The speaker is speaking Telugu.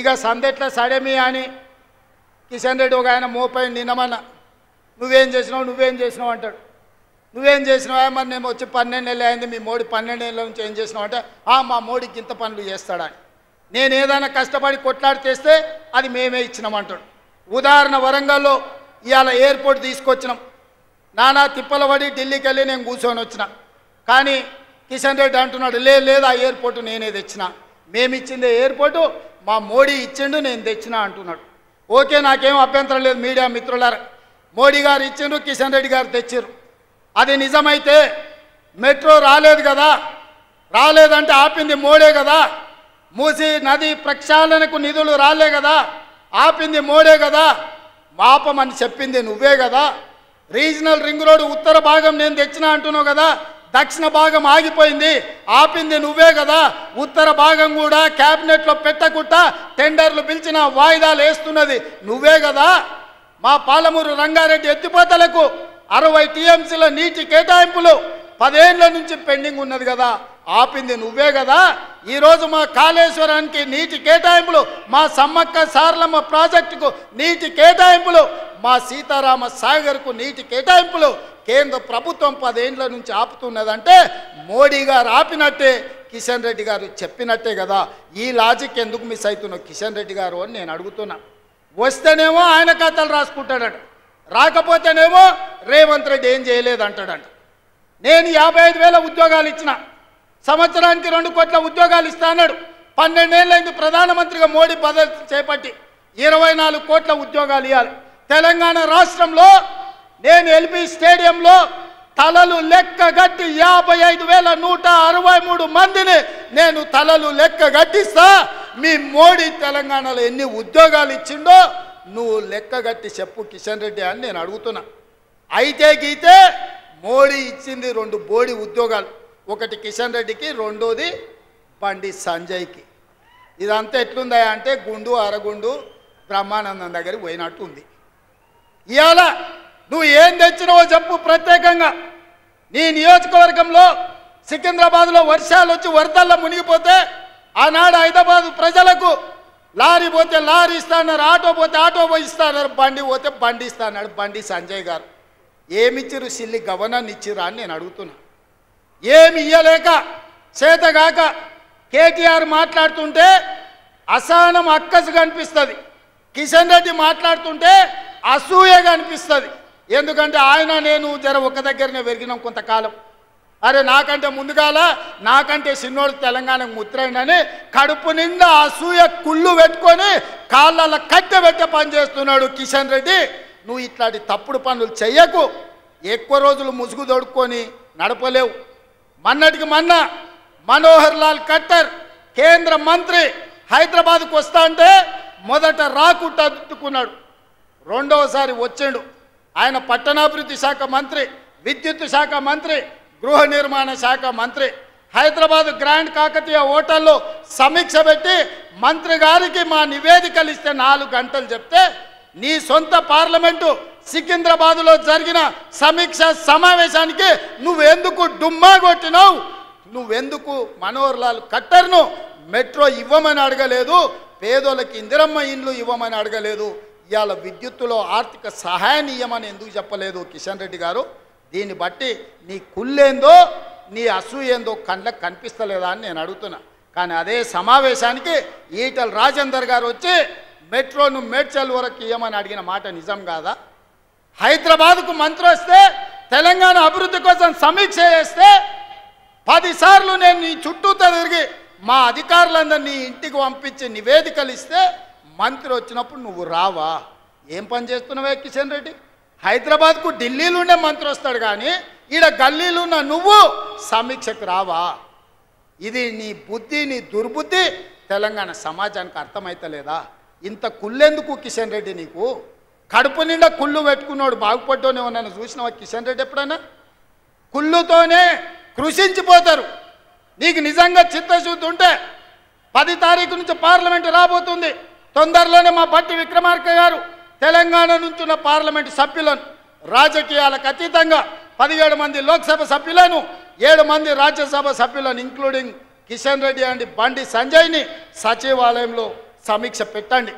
ఇక సందెట్ల సడమి అని కిషన్ రెడ్డి ఒక ఆయన మోపై నిన్నమన్న నువ్వేం చేసినావు అంటాడు. నువ్వేం చేసినావా? మరి నేను వచ్చి 12 నెలలు అయింది, మీ మోడీ 12 నెలల నుంచి ఏం చేసినావు అంటే మా మోడీకి ఇంత పనులు చేస్తాడని. నేను ఏదైనా కష్టపడి కొట్లాడి తెస్తే అది మేమే ఇచ్చినామంటాడు. ఉదాహరణ వరంగల్లో ఇవాళ ఎయిర్పోర్ట్ తీసుకొచ్చినాం. నానా తిప్పల పడి ఢిల్లీకి వెళ్ళి నేను కూర్చొని వచ్చిన. కానీ కిషన్ రెడ్డి అంటున్నాడు లేదు ఆ ఎయిర్పోర్టు నేనే తెచ్చిన, మేమిచ్చిందే ఎయిర్పోర్టు మా మోడీ ఇచ్చిండు నేను తెచ్చిన అంటున్నాడు. ఓకే, నాకేం అభ్యంతరం లేదు. మీడియా మిత్రులారా, మోడీ గారు ఇచ్చిండ్రు, కిషన్ రెడ్డి గారు తెచ్చిర్రు. అది నిజమైతే మెట్రో రాలేదు కదా, రాలేదంటే ఆపింది మోడే కదా. మూసీ నది ప్రక్షాళనకు నిధులు రాలే కదా, ఆపింది మోడే కదా. ఆపమని చెప్పింది నువ్వే కదా. రీజనల్ రింగ్ రోడ్డు ఉత్తర భాగం నేను తెచ్చినా అంటున్నావు కదా, దక్షిణ భాగం ఆగిపోయింది, ఆపింది నువ్వే కదా. ఉత్తర భాగం కూడా క్యాబినెట్లో పెట్టకుండా టెండర్లు పిలిచిన వాయిదాలు వేస్తున్నది నువ్వే కదా. మా పాలమూరు రంగారెడ్డి ఎత్తిపోతలకు 60 టీఎంసీల నీటి కేటాయింపులు 10 ఏళ్ల నుంచి పెండింగ్ ఉన్నది కదా, ఆపింది నువ్వే కదా. ఈరోజు మా కాళేశ్వరానికి నీటి కేటాయింపులు, మా సమ్మక్క సారలమ్మ ప్రాజెక్టుకు నీటి కేటాయింపులు, మా సీతారామ సాగర్కు నీటి కేటాయింపులు కేంద్ర ప్రభుత్వం 10 ఏళ్ల నుంచి ఆపుతున్నదంటే మోడీ గారు ఆపినట్టే, కిషన్ రెడ్డి గారు చెప్పినట్టే కదా. ఈ లాజిక్ ఎందుకు మిస్ అవుతున్నావు కిషన్ రెడ్డి గారు అని నేను అడుగుతున్నా. వస్తేనేమో ఆయన ఖాతాలు రాసుకుంటాడట, రాకపోతేనేమో రేవంత్ రెడ్డి ఏం చేయలేదంటాడంట. నేను 55,000 ఉద్యోగాలు ఇచ్చిన, సంవత్సరానికి 2 కోట్ల ఉద్యోగాలు ఇస్తా అన్నాడు. 12 ఏళ్ళైంది ప్రధానమంత్రిగా మోడీ పదవి చేపట్టి 24 కోట్ల ఉద్యోగాలు ఇవ్వాలి. తెలంగాణ రాష్ట్రంలో నేను ఎల్బీ స్టేడియంలో తలలు లెక్కగట్టి 55,163 మందిని నేను తలలు లెక్కగట్టిస్తా. మీ మోడీ తెలంగాణలో ఎన్ని ఉద్యోగాలు ఇచ్చిండో నువ్వు లెక్కగట్టి చెప్పు కిషన్ రెడ్డి అని నేను అడుగుతున్నా. అయితే గీతే మోడీ ఇచ్చింది 2 బోడి ఉద్యోగాలు, ఒకటి కిషన్ రెడ్డికి, రెండోది బండి సంజయ్కి. ఇదంతా ఎట్లుందా అంటే గుండు అరగుండు బ్రహ్మానందం దగ్గరికి పోయినట్టు ఉంది. ఇవాళ నువ్వు ఏం తెచ్చినావో చెప్పు. ప్రత్యేకంగా నీ నియోజకవర్గంలో సికింద్రాబాద్లో వర్షాలు వచ్చి వరదల్లో మునిగిపోతే ఆనాడు హైదరాబాద్ ప్రజలకు లారీ పోతే లారీ ఇస్తాన్నారు, ఆటో పోతే ఆటో ఇస్తాన్నారు, బండి పోతే బండి ఇస్తాన్నాడు బండి సంజయ్ గారు. ఏమిచ్చిరు? సిల్లి గవర్నర్ ఇచ్చిరా అని నేను అడుగుతున్నా. ఏమి ఇయ్యలేక చేతగాక కేటీఆర్ మాట్లాడుతుంటే అసహనం అక్కసు కనిపిస్తుంది, కిషన్ రెడ్డి మాట్లాడుతుంటే అసూయగా అనిపిస్తుంది. ఎందుకంటే ఆయన నేను జర ఒక దగ్గరనే పెరిగినాం కొంతకాలం. అరే నాకంటే ముందుగాల నాకంటే చిన్నోడు తెలంగాణకు ముద్రైందని కడుపు నిండా అసూయ కుళ్ళు పెట్టుకొని కాళ్ళ కట్టె పెట్టే పని చేస్తున్నాడు కిషన్ రెడ్డి. నువ్వు ఇట్లాంటి తప్పుడు పనులు చెయ్యకు. ఎక్కువ రోజులు ముసుగు దొడుక్కొని నడపలేవు. మొన్నటికి మొన్న మనోహర్ లాల్ ఖట్టర్ కేంద్ర మంత్రి హైదరాబాద్కు వస్తా అంటే మొదట రాకుండా అడ్డుకున్నాడు, రెండవసారి వచ్చిండు. ఆయన పట్టణాభివృద్ధి శాఖ మంత్రి, విద్యుత్ శాఖ మంత్రి, గృహ నిర్మాణ శాఖ మంత్రి. హైదరాబాద్ గ్రాండ్ కాకతీయ హోటల్లో సమీక్ష పెట్టి మంత్రి గారికి మా నివేదికలు ఇస్తే 4 గంటలు చెప్తే నీ సొంత పార్లమెంటు సికింద్రాబాద్లో జరిగిన సమీక్ష సమావేశానికి నువ్వెందుకు డుమ్మా కొట్టినావు? నువ్వెందుకు మనోహర్ లాల్ ఖట్టర్ను మెట్రో ఇవ్వమని అడగలేదు, పేదోళ్ళకి ఇందిరమ్మ ఇండ్లు ఇవ్వమని అడగలేదు, ఇవాళ విద్యుత్తులో ఆర్థిక సహాయాన్ని ఇవ్వమని ఎందుకు చెప్పలేదు కిషన్ రెడ్డి గారు? దీన్ని బట్టి నీ కుళ్ళేందో నీ అసూయేందో కళ్ళకు కనిపిస్తలేదా అని నేను అడుగుతున్నా. కానీ అదే సమావేశానికి ఈటల రాజేందర్ గారు వచ్చి మెట్రోను మేడ్చల్ వరకు ఇవ్వమని అడిగిన మాట నిజం కాదా? హైదరాబాద్కు మంత్రి వస్తే తెలంగాణ అభివృద్ధి కోసం సమీక్ష చేస్తే 10 సార్లు నేను నీ చుట్టూతో తిరిగి మా అధికారులందరినీ ఇంటికి పంపించి నివేదికలు ఇస్తే మంత్రి వచ్చినప్పుడు నువ్వు రావా? ఏం పని చేస్తున్నావే కిషన్ రెడ్డి? హైదరాబాద్కు ఢిల్లీలోనే మంత్రి వస్తాడు కానీ ఈడ గల్లీలున్న నువ్వు సమీక్షకు రావా? ఇది నీ బుద్ధి, నీ దుర్బుద్ధి తెలంగాణ సమాజానికి అర్థమైతలేదా? ఇంత కుళ్ళెందుకు కిషన్ రెడ్డి నీకు? కడుపు నిండా కుళ్ళు పెట్టుకున్నాడు బాగుపడ్డోనే నన్ను చూసినావా కిషన్ రెడ్డి ఎప్పుడైనా? కుళ్ళుతోనే కృషించిపోతారు. నీకు నిజంగా చిత్తశుద్ధి ఉంటే 10 తారీఖు నుంచి పార్లమెంటు రాబోతుంది. తొందరలోనే మా బట్టి విక్రమార్క గారు తెలంగాణ నుంచి ఉన్న పార్లమెంటు సభ్యులను రాజకీయాలకు అతీతంగా 17 మంది లోక్సభ సభ్యులను 7 మంది రాజ్యసభ సభ్యులను ఇంక్లూడింగ్ కిషన్ రెడ్డి అండ్ బండి సంజయ్ని సచివాలయంలో సమీక్ష పెట్టండి.